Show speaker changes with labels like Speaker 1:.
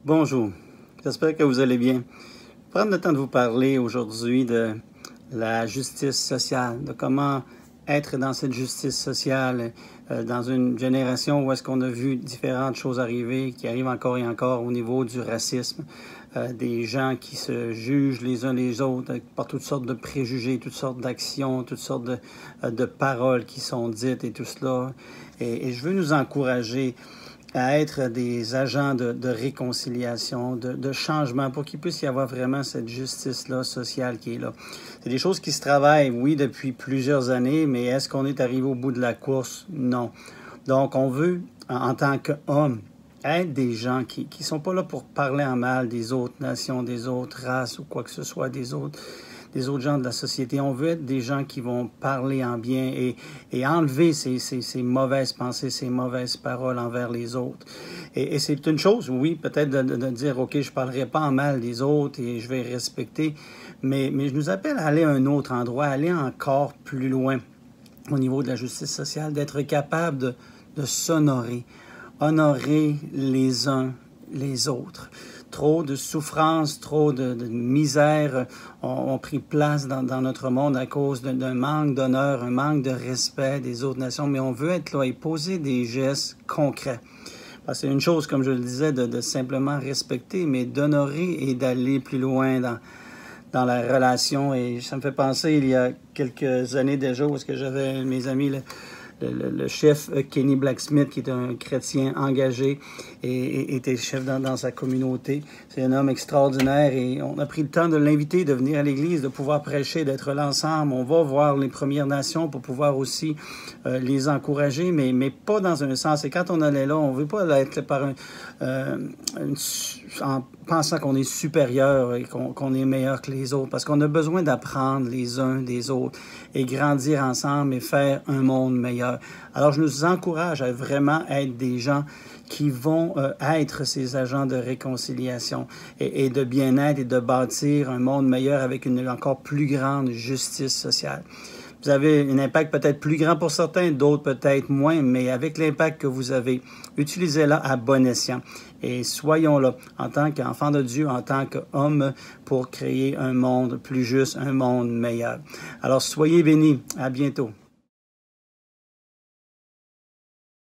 Speaker 1: Bonjour, j'espère que vous allez bien. Je vais prendre le temps de vous parler aujourd'hui de la justice sociale, de comment être dans cette justice sociale dans une génération où est-ce qu'on a vu différentes choses arriver, qui arrivent encore et encore au niveau du racisme, des gens qui se jugent les uns les autres par toutes sortes de préjugés, toutes sortes d'actions, toutes sortes de paroles qui sont dites et tout cela. Et je veux nous encourager à être des agents de réconciliation, de changement, pour qu'il puisse y avoir vraiment cette justice-là sociale qui est là. C'est des choses qui se travaillent, oui, depuis plusieurs années, mais est-ce qu'on est arrivé au bout de la course? Non. Donc, on veut, en tant qu'homme, être des gens qui ne sont pas là pour parler en mal des autres nations, des autres races ou quoi que ce soit, des autres gens de la société. On veut être des gens qui vont parler en bien et enlever ces mauvaises pensées, ces mauvaises paroles envers les autres. Et c'est une chose, oui, peut-être de dire, OK, je ne parlerai pas en mal des autres et je vais respecter, mais je nous appelle à aller à un autre endroit, à aller encore plus loin au niveau de la justice sociale, d'être capable de s'honorer, honorer les uns les autres. Trop de souffrance, trop de misère ont pris place dans notre monde à cause d'un manque d'honneur, un manque de respect des autres nations. Mais on veut être là et poser des gestes concrets. Parce que c'est une chose, comme je le disais, de simplement respecter, mais d'honorer et d'aller plus loin dans la relation. Et ça me fait penser, il y a quelques années déjà, où est-ce que j'avais mes amis... Le chef Kenny Blacksmith, qui est un chrétien engagé et était chef dans sa communauté. C'est un homme extraordinaire et on a pris le temps de l'inviter, de venir à l'église, de pouvoir prêcher, d'être là ensemble. On va voir les Premières Nations pour pouvoir aussi les encourager, mais pas dans un sens. Et quand on allait là, on ne veut pas être en pensant qu'on est supérieur et qu'on est meilleur que les autres, parce qu'on a besoin d'apprendre les uns des autres et grandir ensemble et faire un monde meilleur. Alors, je nous encourage à vraiment être des gens qui vont être ces agents de réconciliation et de bien-être et de bâtir un monde meilleur avec une encore plus grande justice sociale. Vous avez un impact peut-être plus grand pour certains, d'autres peut-être moins, mais avec l'impact que vous avez, utilisez-le à bon escient. Et soyons là en tant qu'enfants de Dieu, en tant qu'hommes, pour créer un monde plus juste, un monde meilleur. Alors, soyez bénis. À bientôt.